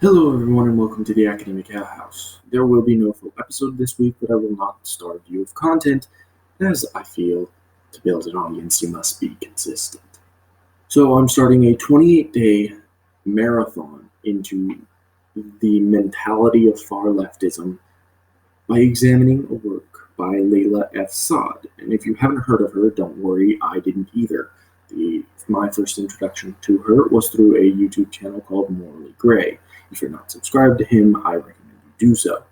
Hello everyone and welcome to the Academic Alehouse. There will be no full episode this week, but I will not starve you of content, as I feel to build an audience you must be consistent. So I'm starting a 28-day marathon into the mentality of far leftism by examining a work by Layla F. Saad. And if you haven't heard of her, don't worry, I didn't either. My first introduction to her was through a YouTube channel called Morally Gray. If you're not subscribed to him, I recommend you do so.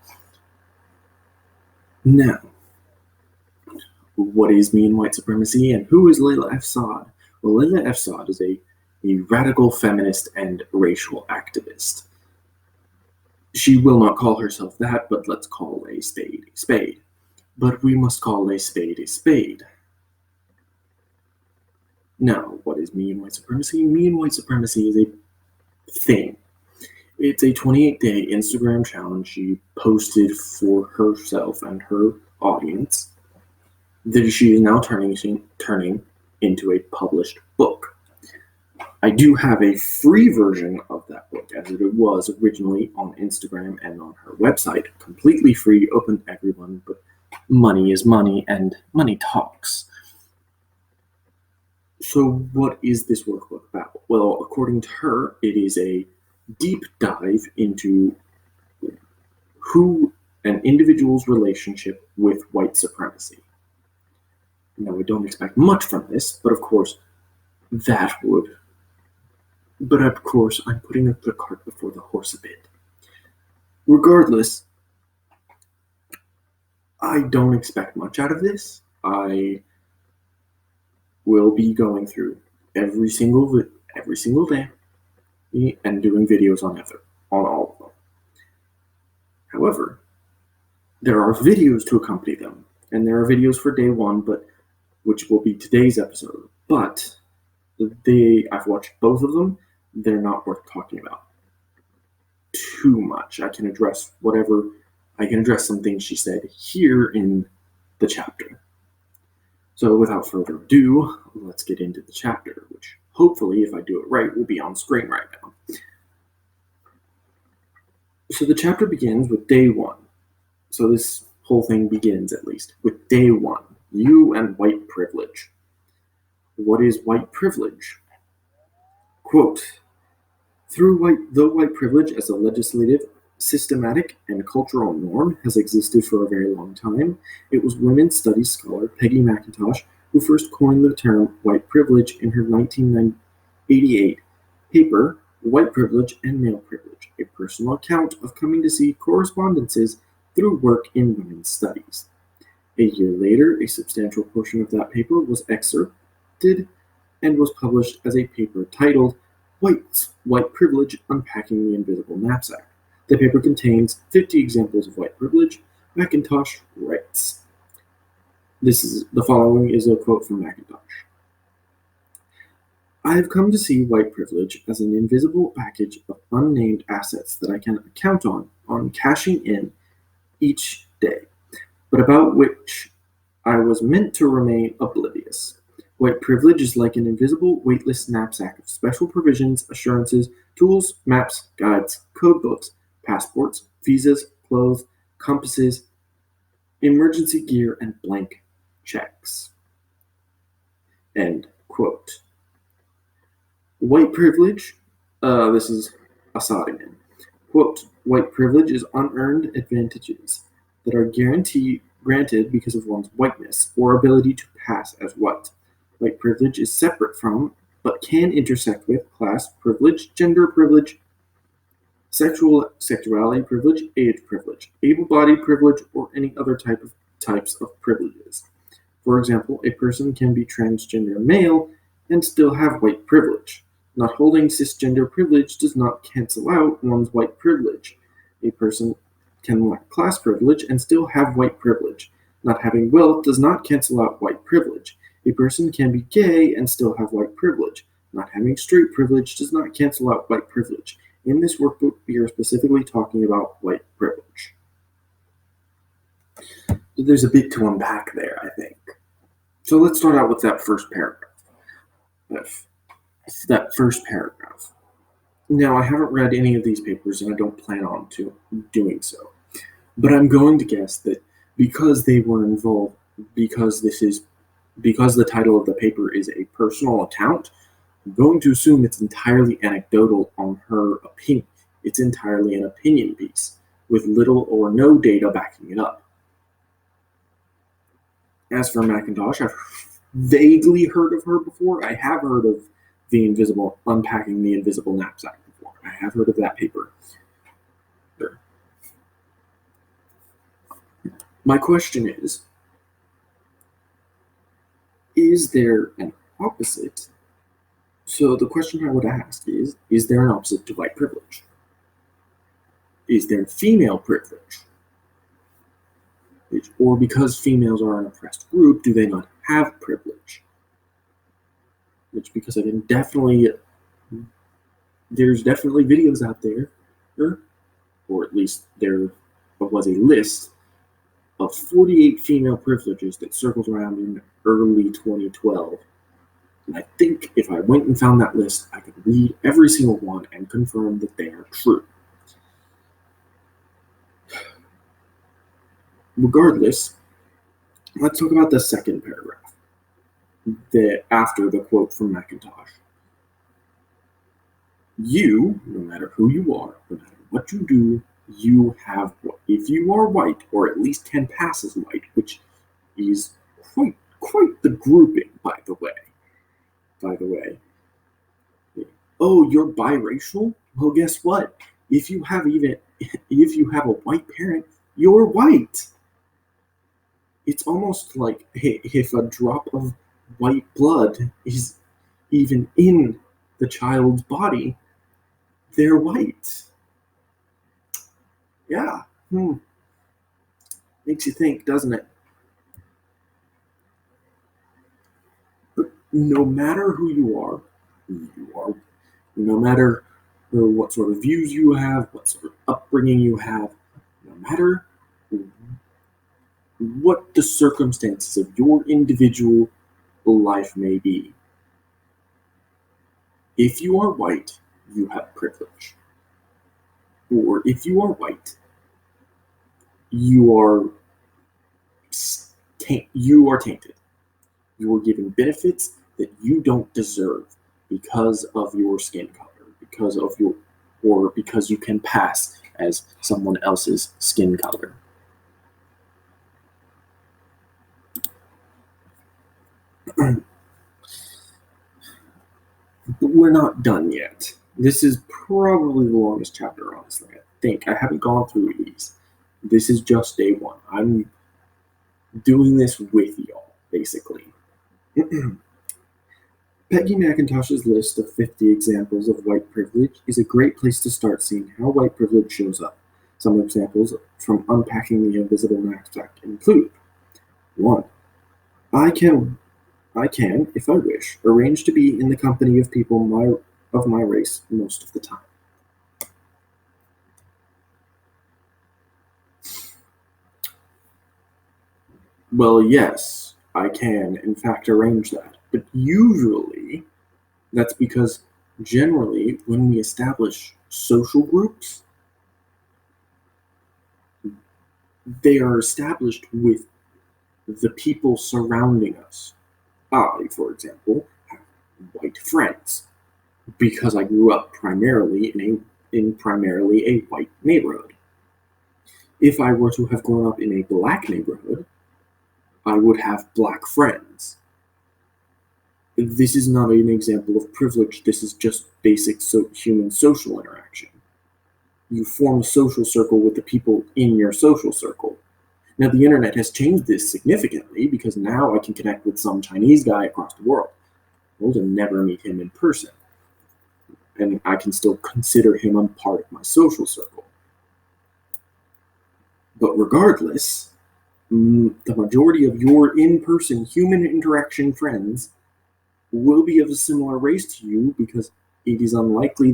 Now, what is me and white supremacy, and who is Layla F. Saad? Well, Layla F. Saad is a radical feminist and racial activist. She will not call herself that, but let's call a spade a spade. But we must call a spade a spade. Now, what is me and white supremacy? Me and white supremacy is a thing. It's a 28-day Instagram challenge she posted for herself and her audience that she is now turning into a published book. I do have a free version of that book, as it was originally on Instagram and on her website, completely free, open to everyone, but money is money, and money talks. So what is this workbook about? Well, according to her, it is a deep dive into who an individual's relationship with white supremacy. Now, I don't expect much from this, but of course, I'm putting up the cart before the horse a bit. Regardless, I don't expect much out of this. I will be going through every single day and doing videos on all of them. However, there are videos to accompany them, and there are videos for day one, which will be today's episode. But I've watched both of them. They're not worth talking about too much. I can address some things she said here in the chapter. So without further ado, let's get into the chapter, which hopefully, if I do it right, will be on screen right now. So the chapter begins with day one. So this whole thing begins, at least, with day one. You and white privilege. What is white privilege? Quote, though white privilege as a legislative, systematic, and cultural norm has existed for a very long time, it was women's studies scholar Peggy McIntosh who first coined the term white privilege in her 1988 paper, White Privilege and Male Privilege, a personal account of coming to see correspondences through work in women's studies. A year later, a substantial portion of that paper was excerpted and was published as a paper titled White Privilege, Unpacking the Invisible Knapsack. The paper contains 50 examples of white privilege. McIntosh writes, the following is a quote from McIntosh. I have come to see white privilege as an invisible package of unnamed assets that I can count on cashing in each day, but about which I was meant to remain oblivious. White privilege is like an invisible, weightless knapsack of special provisions, assurances, tools, maps, guides, code books, passports, visas, clothes, compasses, emergency gear, and blank checks. End quote. White privilege, this is Assad again. Quote, white privilege is unearned advantages that are granted because of one's whiteness or ability to pass as white. White privilege is separate from, but can intersect with, class privilege, gender privilege, sexuality privilege, age privilege, able-bodied privilege, or any other types of privileges. For example, a person can be transgender male and still have white privilege. Not holding cisgender privilege does not cancel out one's white privilege. A person can lack class privilege and still have white privilege. Not having wealth does not cancel out white privilege. A person can be gay and still have white privilege. Not having straight privilege does not cancel out white privilege. In this workbook, we are specifically talking about white privilege. There's a bit to unpack there, I think. So let's start out with that first paragraph. Now, I haven't read any of these papers, and I don't plan on doing so. But I'm going to guess that because they were involved, because the title of the paper is a personal account, I'm going to assume it's entirely anecdotal on her opinion. It's entirely an opinion piece with little or no data backing it up. As for Macintosh, I've vaguely heard of her before. I have heard of Unpacking the Invisible Knapsack before. I have heard of that paper. Sure. My question is there an opposite? So the question I would ask is there an opposite to white privilege? Is there female privilege? Or because females are an oppressed group, do they not have privilege? Because there's definitely videos out there, or at least there was a list of 48 female privileges that circled around in early 2012. And I think if I went and found that list, I could read every single one and confirm that they are true. Regardless, let's talk about the second paragraph, after the quote from Macintosh. You, no matter who you are, no matter what you do, you have, if you are white, or at least can pass as white, which is quite the grouping, by the way. Oh, you're biracial? Well, guess what? If you have a white parent, you're white. It's almost like if a drop of white blood is even in the child's body, they're white. Yeah. Makes you think, doesn't it? But no matter who you are, no matter what sort of views you have, what sort of upbringing you have, no matter what the circumstances of your individual life may be, if you are white, you have privilege. Or if you are white, you are tainted. You are given benefits that you don't deserve because of your skin color, because you can pass as someone else's skin color. But we're not done yet. This is probably the longest chapter, honestly. I think I haven't gone through these. This is just day one. I'm doing this with y'all, basically. Peggy McIntosh's list of 50 examples of white privilege is a great place to start seeing how white privilege shows up. Some examples from Unpacking the Invisible Knapsack include 1. I can, if I wish, arrange to be in the company of people of my race most of the time. Well, yes, I can, in fact, arrange that. But usually, that's because generally, when we establish social groups, they are established with the people surrounding us. I, for example, have white friends because I grew up primarily in primarily a white neighborhood. If I were to have grown up in a black neighborhood, I would have black friends. This is not an example of privilege. This is just basic human social interaction. You form a social circle with the people in your social circle. Now, the internet has changed this significantly because now I can connect with some Chinese guy across the world. I will never meet him in person. And I can still consider him a part of my social circle. But regardless, the majority of your in-person human interaction friends will be of a similar race to you because it is unlikely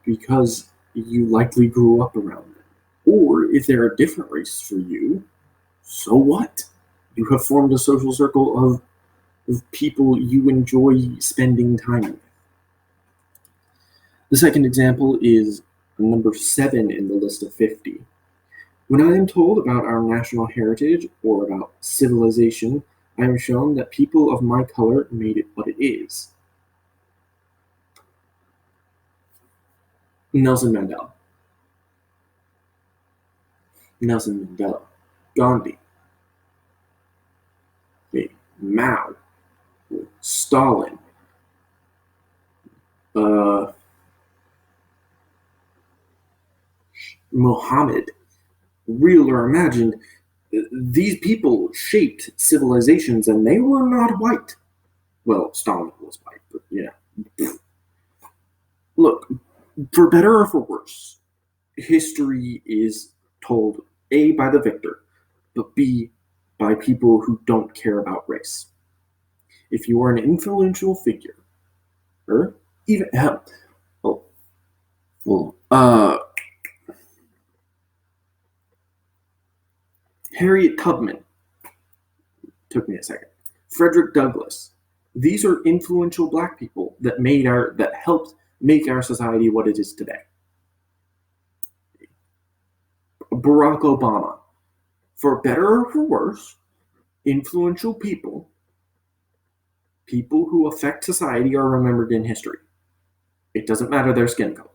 because you likely grew up around them. Or if they're a different race for you, so what? You have formed a social circle of people you enjoy spending time with. The second example is number 7 in the list of 50. When I am told about our national heritage or about civilization, I am shown that people of my color made it what it is. Nelson Mandela. Nelson Mandela. Gandhi. Mao. Stalin. Muhammad. Real or imagined, these people shaped civilizations and they were not white. Well, Stalin was white, but Look, for better or for worse, history is told A, by the victor, but B, by people who don't care about race. If you are an influential figure, or even, Harriet Tubman, took me a second, Frederick Douglass, these are influential black people that helped make our society what it is today. Barack Obama, for better or for worse, influential people who affect society are remembered in history. It doesn't matter their skin color.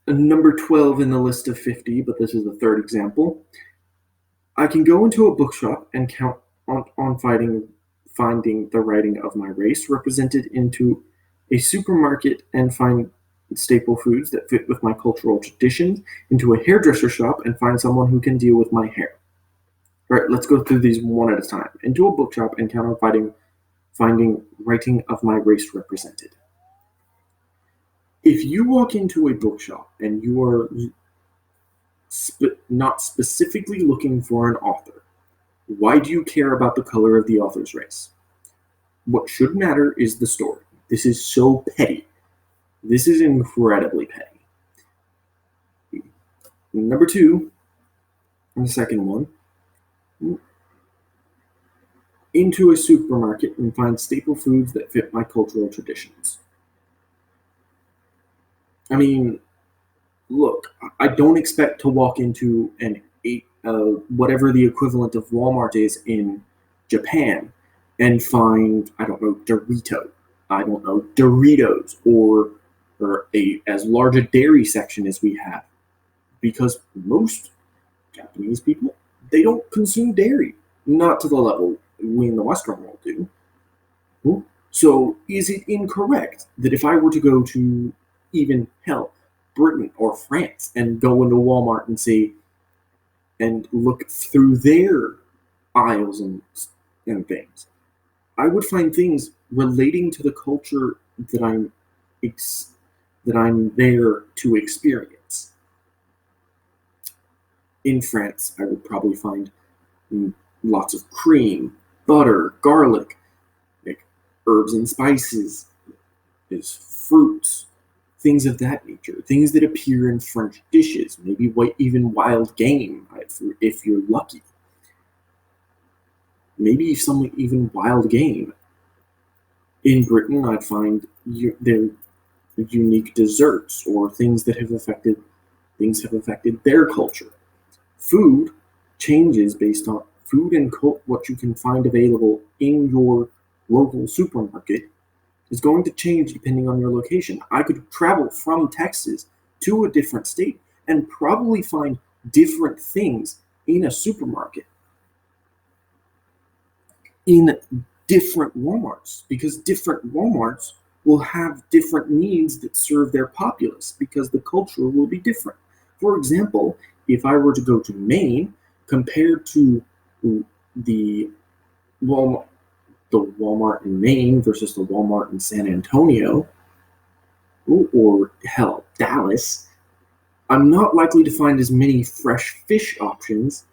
Number 12 in the list of 50, but this is the third example. I can go into a bookshop and count on finding the writing of my race represented into a supermarket and find staple foods that fit with my cultural traditions, into a hairdresser shop and find someone who can deal with my hair. All right, let's go through these one at a time. Into a bookshop and count on finding writing of my race represented. If you walk into a bookshop and you are not specifically looking for an author, why do you care about the color of the author's race? What should matter is the story. This is so petty. This is incredibly petty. Number 2, and the second one, into a supermarket and find staple foods that fit my cultural traditions. I mean, look, I don't expect to walk into whatever the equivalent of Walmart is in Japan and find, I don't know, Doritos, or as large a dairy section as we have, because most Japanese people, they don't consume dairy, not to the level we in the Western world do. So is it incorrect that if I were to go to even Britain or France and go into Walmart and look through their aisles and things, I would find things relating to the culture that I'm there to experience. In France, I would probably find lots of cream, butter, garlic, like herbs and spices, fruits, things of that nature, things that appear in French dishes, maybe even wild game, if you're lucky. Maybe even wild game. In Britain, I'd find their unique desserts or things that have affected their culture. Food changes based on food and what you can find available in your local supermarket is going to change depending on your location. I could travel from Texas to a different state and probably find different things in a supermarket, in different Walmarts, because different Walmarts will have different needs that serve their populace because the culture will be different. For example, if I were to go to Maine, compared to the Walmart in Maine versus the Walmart in San Antonio, or Dallas, I'm not likely to find as many fresh fish options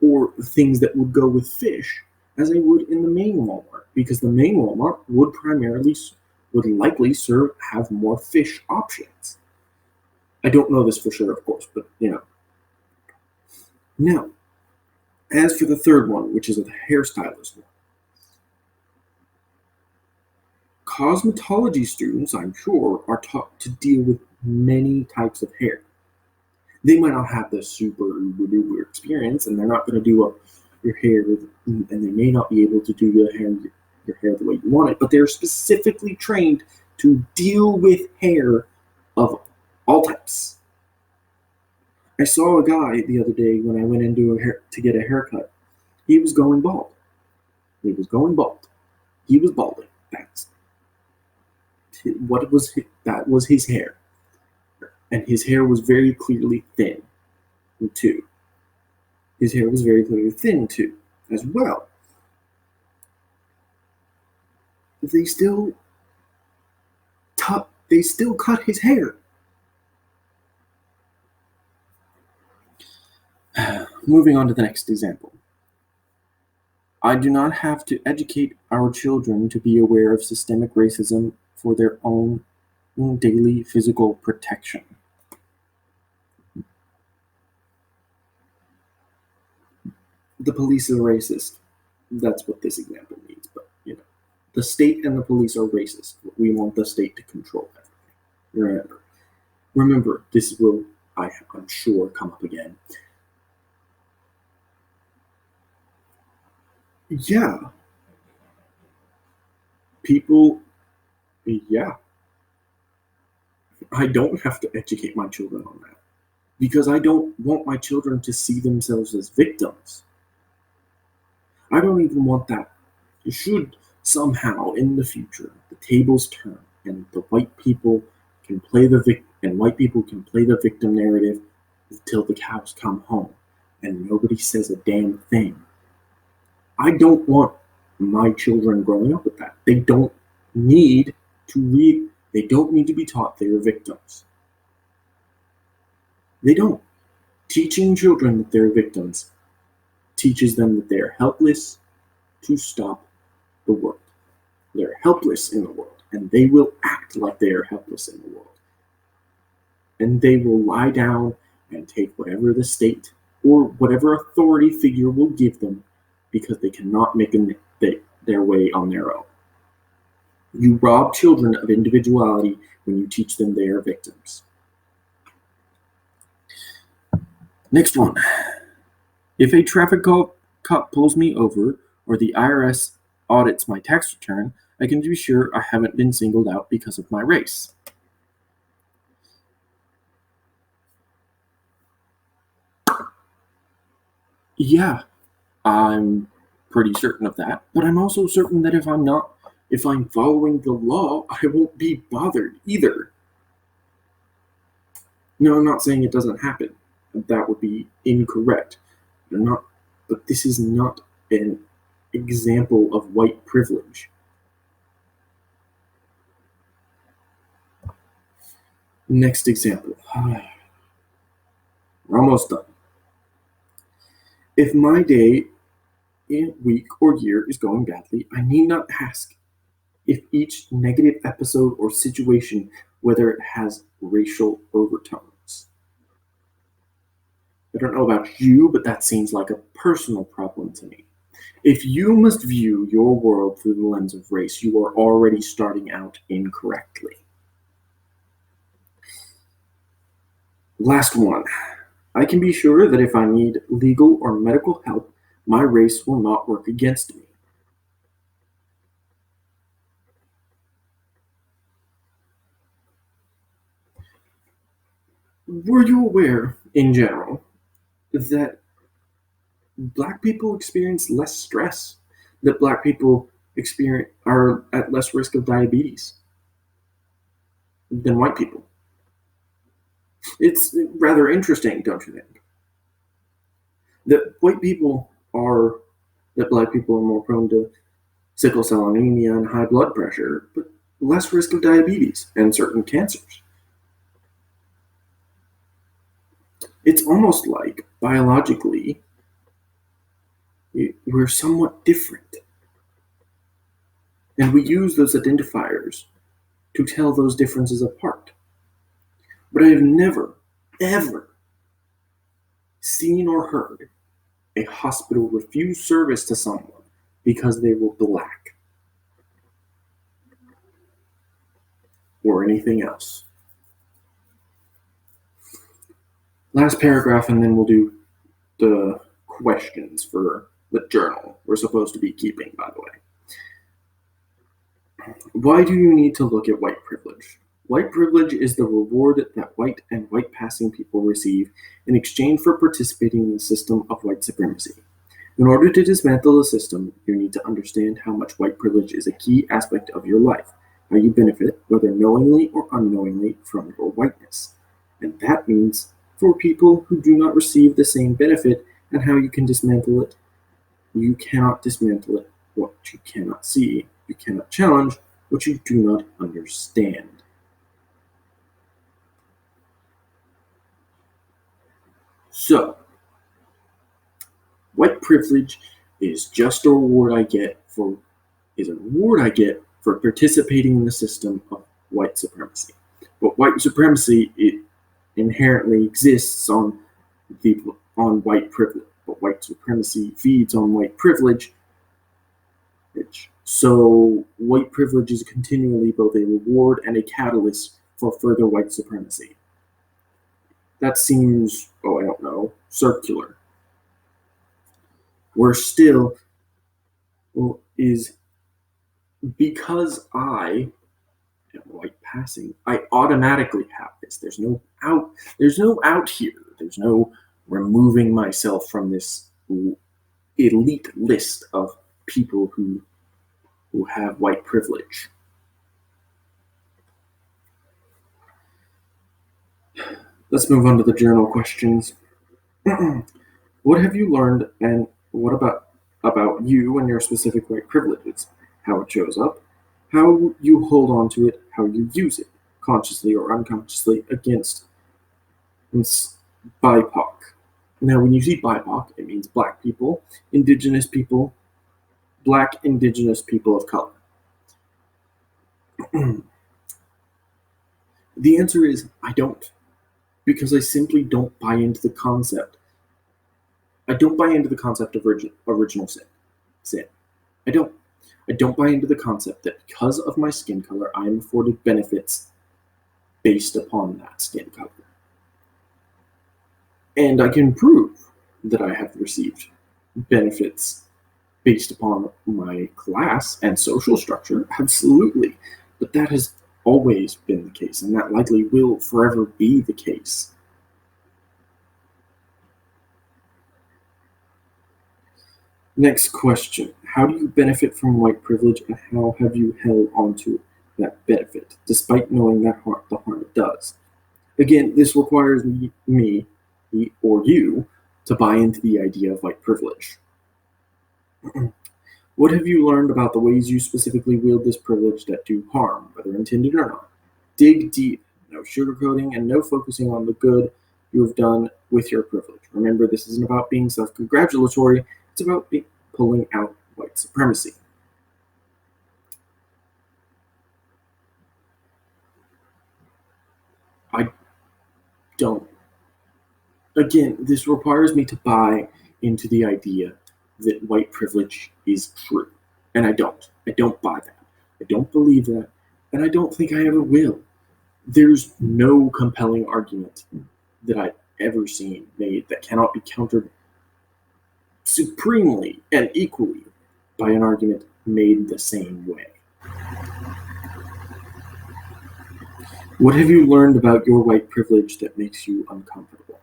or things that would go with fish as I would in the Maine Walmart, because the Maine Walmart would likely have more fish options. I don't know this for sure, of course, but Now, as for the third one, which is a hairstylist one, Cosmetology students, I'm sure, are taught to deal with many types of hair. They might not have the super uber duper experience, and they're not going to do your hair, and they may not be able to do your hair the way you want it, but they're specifically trained to deal with hair of all types. I saw a guy the other day when I went into to get a haircut. He was going bald. He was going bald. He was balding. That was his hair, and his hair was very clearly thin too. His hair was very clearly thin too, as well. They still cut his hair. Moving on to the next example. I do not have to educate our children to be aware of systemic racism for their own daily physical protection. The police are racist. That's what this example means, but the state and the police are racist. We want the state to control everything. Remember, this will, I'm sure, come up again. Yeah. Yeah. I don't have to educate my children on that because I don't want my children to see themselves as victims. I don't even want that. Should somehow in the future the tables turn and white people can play the victim narrative until the cows come home and nobody says a damn thing. I don't want my children growing up with that. They don't need to be taught they are victims. They don't. Teaching children that they're victims teaches them that they are helpless to stop the world. They're helpless in the world, and they will act like they are helpless in the world. And they will lie down and take whatever the state or whatever authority figure will give them because they cannot make their way on their own. You rob children of individuality when you teach them they are victims. Next one. If a traffic cop pulls me over or the IRS audits my tax return, I can be sure I haven't been singled out because of my race. Yeah, I'm pretty certain of that, but I'm also certain that if I'm following the law, I won't be bothered either. No, I'm not saying it doesn't happen. That would be incorrect. But this is not an example of white privilege. Next example. We're almost done. If my day, week, or year is going badly, I need not ask if each negative episode or situation, whether it has racial overtones. I don't know about you, but that seems like a personal problem to me. If you must view your world through the lens of race, you are already starting out incorrectly. Last one. I can be sure that if I need legal or medical help, my race will not work against me. Were you aware, in general, that Black people experience less stress? That Black people are at less risk of diabetes than white people? It's rather interesting, don't you think? That Black people are more prone to sickle cell anemia and high blood pressure, but less risk of diabetes and certain cancers. It's almost like, biologically, we're somewhat different. And we use those identifiers to tell those differences apart. But I have never, ever seen or heard a hospital refuse service to someone because they were Black. or anything else. Last paragraph, and then we'll do the questions for the journal we're supposed to be keeping, by the way. Why do you need to look at white privilege? White privilege is the reward that white and white-passing people receive in exchange for participating in the system of white supremacy. In order to dismantle the system, you need to understand how much white privilege is a key aspect of your life, how you benefit, whether knowingly or unknowingly, from your whiteness. And that means for people who do not receive the same benefit and how you can dismantle it. You cannot dismantle it what you cannot see. You cannot challenge what you do not understand. So, white privilege is just a reward I get for participating in the system of white supremacy. But white supremacy, it inherently exists on white privilege. But white supremacy feeds on white privilege. So white privilege is continually both a reward and a catalyst for further white supremacy. That seems, circular. We're still is because I am white passing, I automatically have this. There's no out here. There's no removing myself from this elite list of people who have white privilege. Let's move on to the journal questions. What have you learned, and what about you and your specific white privileges? How it shows up, how you hold on to it, how you use it, consciously or unconsciously, against BIPOC. Now, when you see BIPOC, it means Black people, Indigenous people, Black Indigenous people of color. The answer is I don't, because I simply don't buy into the concept. I don't buy into the concept of original sin. I don't buy into the concept that because of my skin color, I am afforded benefits based upon that skin color. And I can prove that I have received benefits based upon my class and social structure, absolutely. But that has always been the case, and that likely will forever be the case. Next question. How do you benefit from white privilege, and how have you held onto that benefit, despite knowing the harm it does? Again, this requires me or you to buy into the idea of white privilege. What have you learned about the ways you specifically wield this privilege that do harm, whether intended or not? Dig deep, no sugarcoating, and no focusing on the good you have done with your privilege. Remember, this isn't about being self-congratulatory, it's about pulling out white supremacy. I don't. Again, this requires me to buy into the idea that white privilege is true. And I don't. I don't buy that. I don't believe that. And I don't think I ever will. There's no compelling argument that I've ever seen made that cannot be countered supremely and equally by an argument made the same way. What have you learned about your white privilege that makes you uncomfortable?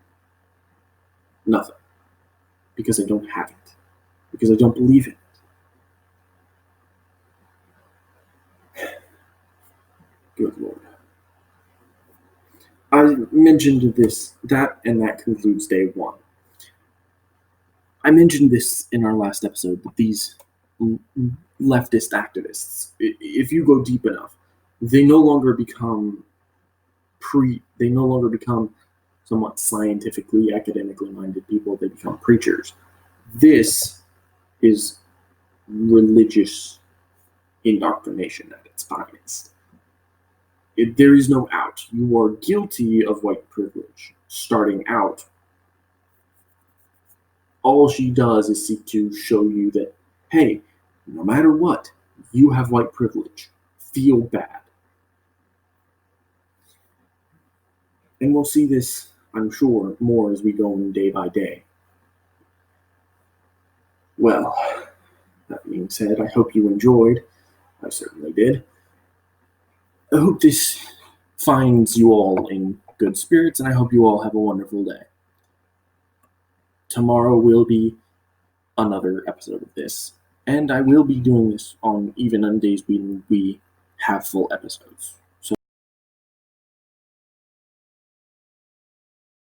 Nothing. Because I don't have it. Because I don't believe in it. Good Lord. I mentioned that concludes day one. I mentioned this in our last episode, that these leftist activists, if you go deep enough, they no longer become somewhat scientifically, academically minded people. They become preachers. This is religious indoctrination at its finest. There is no out. You are guilty of white privilege starting out. All she does is seek to show you that, hey, no matter what, you have white privilege. Feel bad. And we'll see this, I'm sure, more as we go on day by day. Well, that being said, I hope you enjoyed. I certainly did. I hope this finds you all in good spirits, and I hope you all have a wonderful day. Tomorrow will be another episode of this, and I will be doing this even on days when we have full episodes.